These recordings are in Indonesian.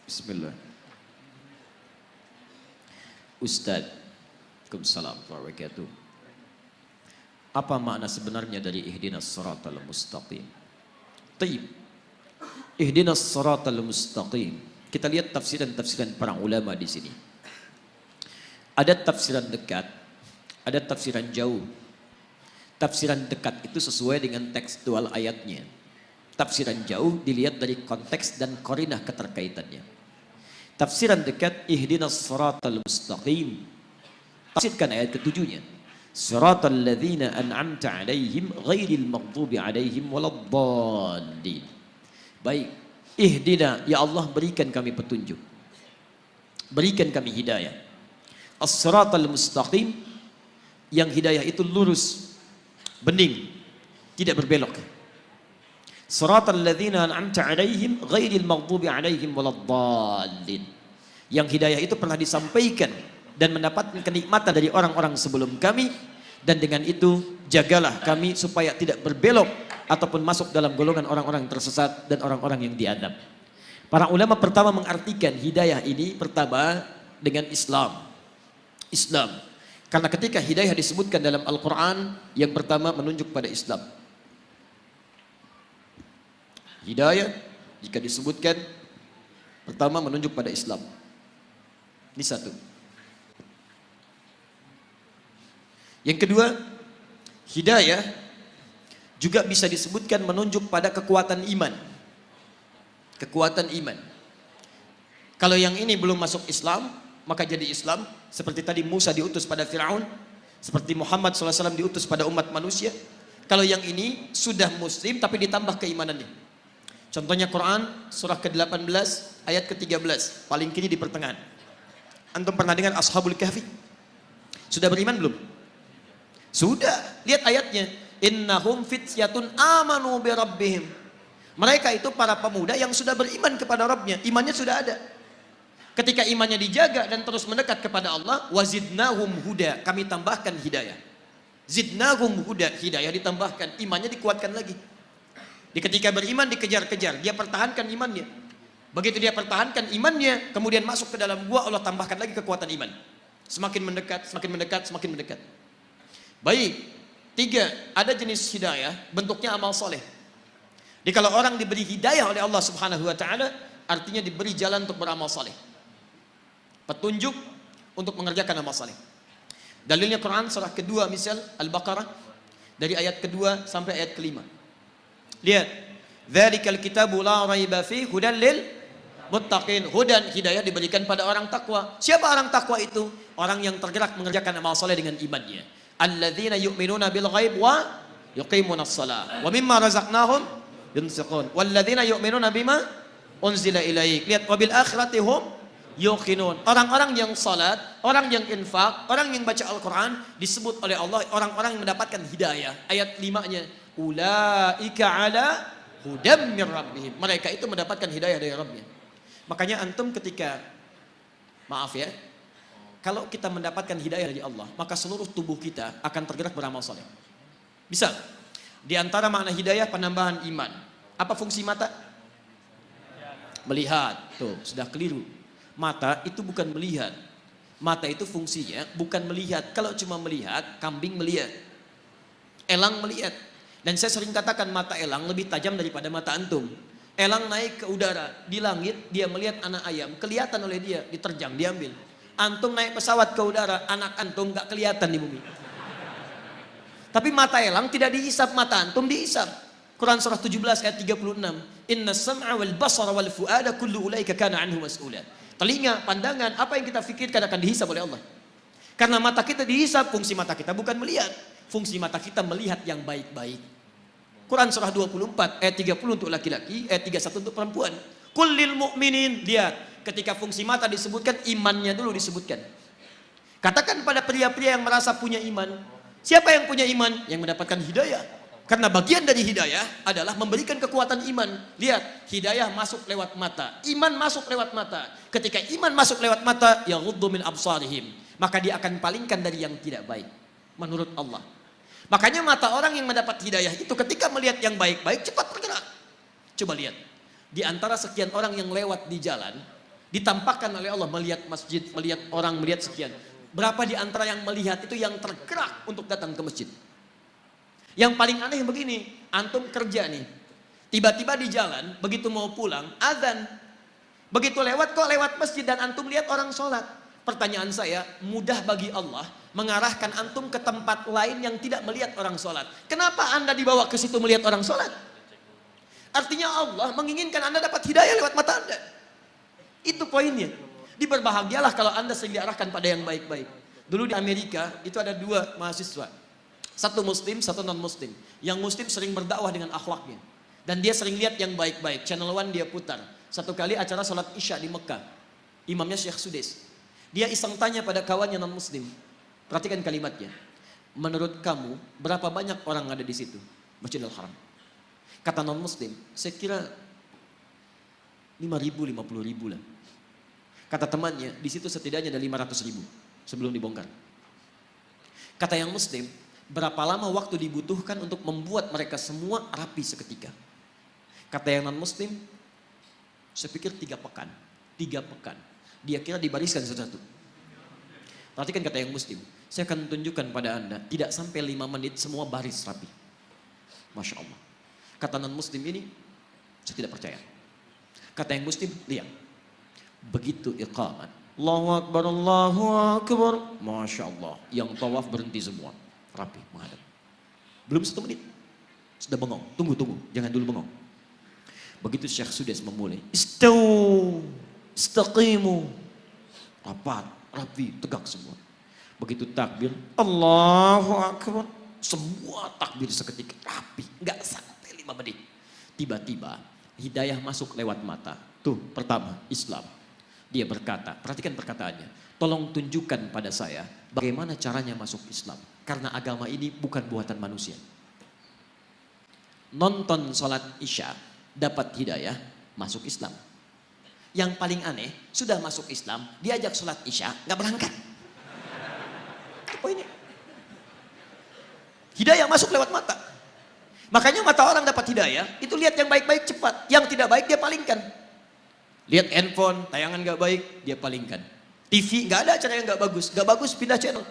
Bismillah. Ustaz, Waalaikumsalam warahmatullahi wabarakatuh. Apa makna sebenarnya dari ihdinas siratal mustaqim? Taib. Ihdinas siratal mustaqim. Kita lihat tafsiran-tafsiran para ulama di sini. Ada tafsiran dekat, ada tafsiran jauh. Tafsiran dekat itu sesuai dengan tekstual ayatnya. Tafsiran jauh dilihat dari konteks dan qarinah keterkaitannya. Tafsiran dekat, ihdinas siratal mustaqim. Tafsirkan ayat ketujuhnya. Siratal ladzina an'amta 'alaihim ghairil maghdubi 'alaihim waladdallin. Baik, ihdina, ya Allah berikan kami petunjuk. Berikan kami hidayah. As-siratal mustaqim, yang hidayah itu lurus, bening, tidak berbelok. Siratal ladzina an'amta 'alaihim ghairil maghdubi 'alaihim waladdallin. Yang hidayah itu pernah disampaikan dan mendapatkan kenikmatan dari orang-orang sebelum kami, dan dengan itu jagalah kami supaya tidak berbelok ataupun masuk dalam golongan orang-orang tersesat dan orang-orang yang diadab. Para ulama pertama mengartikan hidayah ini pertama dengan Islam. Islam. Karena ketika hidayah disebutkan dalam Al-Quran, yang pertama menunjuk pada Islam. Hidayah jika disebutkan pertama menunjuk pada Islam. Ini satu. Yang kedua, hidayah juga bisa disebutkan menunjuk pada kekuatan iman. Kekuatan iman. Kalau yang ini belum masuk Islam, maka jadi Islam. Seperti tadi Musa diutus pada Fir'aun, seperti Muhammad SAW diutus pada umat manusia. Kalau yang ini sudah muslim tapi ditambah keimanannya. Contohnya Quran surah ke-18 ayat ke-13, paling kiri di pertengahan. Antum pernah dengar Ashabul Kahfi? Sudah beriman belum? Sudah. Lihat ayatnya. Innahum fityatun amanu bi rabbihim. Mereka itu para pemuda yang sudah beriman kepada Rabbnya. Imannya sudah ada. Ketika imannya dijaga dan terus mendekat kepada Allah, wazidnahum huda, kami tambahkan hidayah. Zidnahum huda, hidayah ditambahkan, imannya dikuatkan lagi. Di ketika beriman dikejar-kejar, dia pertahankan imannya. Begitu dia pertahankan imannya, kemudian masuk ke dalam gua, Allah tambahkan lagi kekuatan iman. Semakin mendekat, semakin mendekat, semakin mendekat. Baik, tiga, ada jenis hidayah, bentuknya amal soleh. Jadi kalau orang diberi hidayah oleh Allah Subhanahu Wa Taala, artinya diberi jalan untuk beramal soleh, petunjuk untuk mengerjakan amal soleh. Dalilnya Quran surah kedua, misal Al-Baqarah, dari ayat kedua sampai ayat kelima. Lihat, dzalikal kitabu la raiba fihi hudan lil muttaqin. Hudan, hidayah diberikan pada orang takwa. Siapa orang takwa itu? Orang yang tergerak mengerjakan amal soleh dengan imannya. Alladzina yu'minuna bil ghaib wa yuqimunas shalah wa mimma razaqnahum yunfiqun walladzina yu'minuna bima unzila ilaik. Lihat, wabil akhirati hum yuqinun. Orang-orang yang salat, orang yang infak, orang yang baca Al-Quran disebut oleh Allah orang-orang yang mendapatkan hidayah. Ayat 5-nya, ulaika ala hudam mir rabbihim. Mereka itu mendapatkan hidayah dari Rabbnya. Makanya antum ketika, maaf ya, kalau kita mendapatkan hidayah dari Allah, maka seluruh tubuh kita akan tergerak beramal soleh. Bisa. Di antara makna hidayah penambahan iman. Apa fungsi mata? Melihat. Tuh, sudah keliru. Mata itu bukan melihat. Mata itu fungsinya bukan melihat. Kalau cuma melihat, kambing melihat. Elang melihat. Dan saya sering katakan mata elang lebih tajam daripada mata antum. Elang naik ke udara, di langit dia melihat anak ayam, kelihatan oleh dia, diterjang, diambil. Antum naik pesawat ke udara, anak antum gak kelihatan di bumi. Tapi mata elang tidak dihisap, mata antum dihisap. Quran surah 17 ayat 36. Inna sam'a wal basara wal fu'ada kullu ulaika kana anhu mas'ula. Telinga, pandangan, apa yang kita fikirkan akan dihisap oleh Allah. Karena mata kita dihisap, fungsi mata kita bukan melihat. Fungsi mata kita melihat yang baik-baik. Quran surah 24 ayat 30 untuk laki-laki, ayat 31 untuk perempuan. Kullil mu'minin, lihat. Ketika fungsi mata disebutkan, imannya dulu disebutkan. Katakan pada pria-pria yang merasa punya iman. Siapa yang punya iman? Yang mendapatkan hidayah. Karena bagian dari hidayah adalah memberikan kekuatan iman. Lihat, hidayah masuk lewat mata. Iman masuk lewat mata. Ketika iman masuk lewat mata, yaghuddu min absarihim. Maka dia akan palingkan dari yang tidak baik. Menurut Allah. Makanya mata orang yang mendapat hidayah itu ketika melihat yang baik-baik cepat bergerak. Coba lihat. Di antara sekian orang yang lewat di jalan, Ditampakkan oleh Allah melihat masjid, melihat orang, melihat sekian. Berapa di antara yang melihat itu yang tergerak untuk datang ke masjid? Yang paling aneh begini, antum kerja nih. Tiba-tiba di jalan, begitu mau pulang, azan. Begitu lewat kok lewat masjid dan antum lihat orang sholat. Pertanyaan saya, mudah bagi Allah mengarahkan antum ke tempat lain yang tidak melihat orang sholat. Kenapa anda dibawa ke situ melihat orang sholat? Artinya Allah menginginkan anda dapat hidayah lewat mata anda. Itu poinnya. Diberbahagialah kalau anda sering diarahkan pada yang baik-baik. Dulu di Amerika itu ada 2 mahasiswa. Satu muslim, satu non muslim. Yang muslim sering berdakwah dengan akhlaknya. Dan dia sering lihat yang baik-baik. Channel One dia putar. Satu kali acara sholat isya di Mekah. Imamnya Syekh Sudes. Dia iseng tanya pada kawannya non muslim. Perhatikan kalimatnya. Menurut kamu berapa banyak orang ada di situ? Masjidil Haram. Kata non muslim, saya kira 5.000, 50.000 lah. Kata temannya, di situ setidaknya ada 500.000 sebelum dibongkar. Kata yang muslim, berapa lama waktu dibutuhkan untuk membuat mereka semua rapi seketika? Kata yang non muslim, saya pikir 3 pekan. 3 pekan. Dia kira dibariskan satu-satu. Perhatikan kata yang muslim, saya akan tunjukkan pada anda, tidak sampai 5 menit semua baris rapi. Masya Allah. Kata non muslim ini, saya tidak percaya. Kata yang muslim, lihat. Begitu iqamat, Allahu Akbar, Allahu Akbar, Masya Allah, yang tawaf berhenti semua, rapi menghadap. Belum 1 menit, sudah bengong, tunggu, jangan dulu bengong. Begitu Syekh Sudes memulai, istawu, istaqimu, rapat, rapi, tegak semua. Begitu takbir, Allahu Akbar, semua takbir seketika, rapi, nggak sampai 5 menit. Tiba-tiba hidayah masuk lewat mata. Tuh, pertama, Islam. Dia berkata, perhatikan perkataannya, tolong tunjukkan pada saya bagaimana caranya masuk Islam. Karena agama ini bukan buatan manusia. Nonton sholat isya, dapat hidayah, masuk Islam. Yang paling aneh, sudah masuk Islam, diajak sholat isya, nggak berangkat. Itu poinnya. Hidayah masuk lewat mata. Makanya mata orang dapat hidayah, itu lihat yang baik-baik cepat. Yang tidak baik dia palingkan. Lihat handphone, tayangan gak baik, dia palingkan. TV, gak ada acara yang gak bagus. Gak bagus, pindah channel.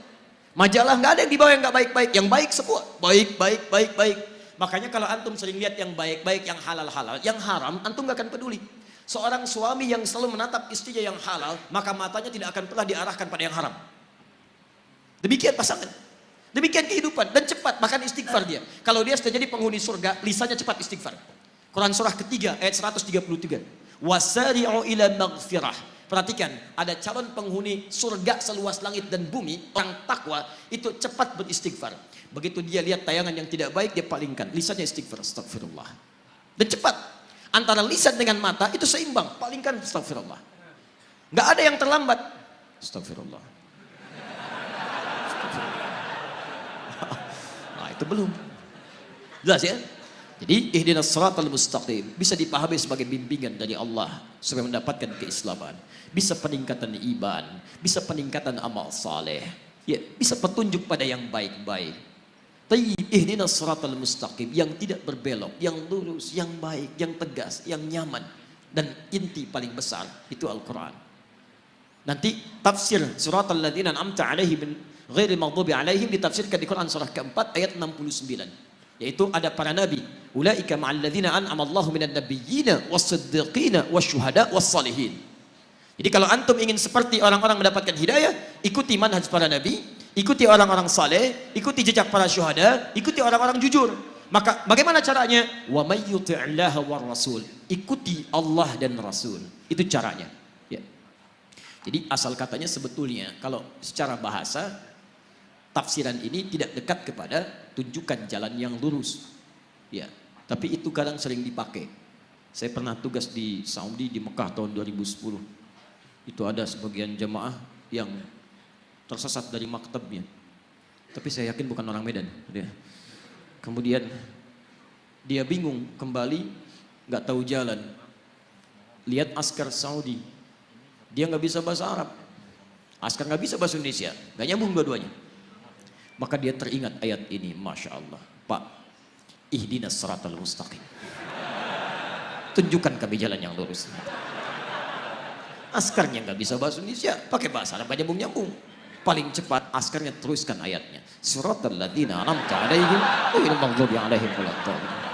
Majalah, gak ada yang dibawa yang gak baik-baik. Yang baik semua. Baik. Makanya kalau antum sering lihat yang baik-baik, yang halal-halal, yang haram, antum gak akan peduli. Seorang suami yang selalu menatap istrinya yang halal, maka matanya tidak akan pernah diarahkan pada yang haram. Demikian pasangan. Demikian kehidupan. Dan cepat, bahkan istighfar dia. Kalau dia sudah jadi penghuni surga, lisannya cepat istighfar. Quran surah ketiga, ayat 133. Wasari'u ila maghfirah. Perhatikan, ada calon penghuni surga seluas langit dan bumi, orang takwa itu cepat beristighfar. Begitu dia lihat tayangan yang tidak baik, dia palingkan, lisannya istighfar, astagfirullah. Dan cepat, antara lisan dengan mata itu seimbang, palingkan, astagfirullah. Nggak ada yang terlambat, astagfirullah. Nah, itu belum. Jelas ya? Jadi ihdinas siratal mustaqim bisa dipahami sebagai bimbingan dari Allah supaya mendapatkan keislaman, bisa peningkatan iman, bisa peningkatan amal saleh, ya, bisa petunjuk pada yang baik-baik. Tayyib ihdinas siratal mustaqim, yang tidak berbelok, yang lurus, yang baik, yang tegas, yang nyaman, dan inti paling besar itu Al-Qur'an. Nanti tafsir siratal ladzina an'amta 'alaihim ghairil maghdubi 'alaihim ditafsirkan di Quran surah keempat ayat 69. Yaitu ada para nabi, ulaika ma'al ladzina an'ama Allahu minan nabiyyina was-siddiqina wasyuhada was-salihin. Jadi kalau antum ingin seperti orang-orang mendapatkan hidayah, ikuti manhaj para nabi, ikuti orang-orang saleh, ikuti jejak para syuhada, ikuti orang-orang jujur. Maka bagaimana caranya? Wa may yuti'illaha war rasul. Ikuti Allah dan Rasul. Itu caranya. Ya. Jadi asal katanya sebetulnya kalau secara bahasa tafsiran ini tidak dekat kepada tunjukkan jalan yang lurus. Ya, tapi itu kadang sering dipakai. Saya pernah tugas di Saudi di Mekah tahun 2010. Itu ada sebagian jemaah yang tersesat dari maktabnya. Tapi saya yakin bukan orang Medan. Kemudian dia bingung kembali, nggak tahu jalan. Lihat askar Saudi, dia nggak bisa bahasa Arab. Askar nggak bisa bahasa Indonesia, nggak nyambung dua-duanya. Maka dia teringat ayat ini, Masya Allah. Pak, ihdinas siratal mustaqim. Tunjukkan kami jalan yang lurus. Askarnya nggak bisa bahasa Indonesia, pakai bahasa Arab nyambung-nyambung. Paling cepat askarnya teruskan ayatnya. Suratal ladzina an'amta 'alaihim ghairil maghdubi 'alaihim waladdallin.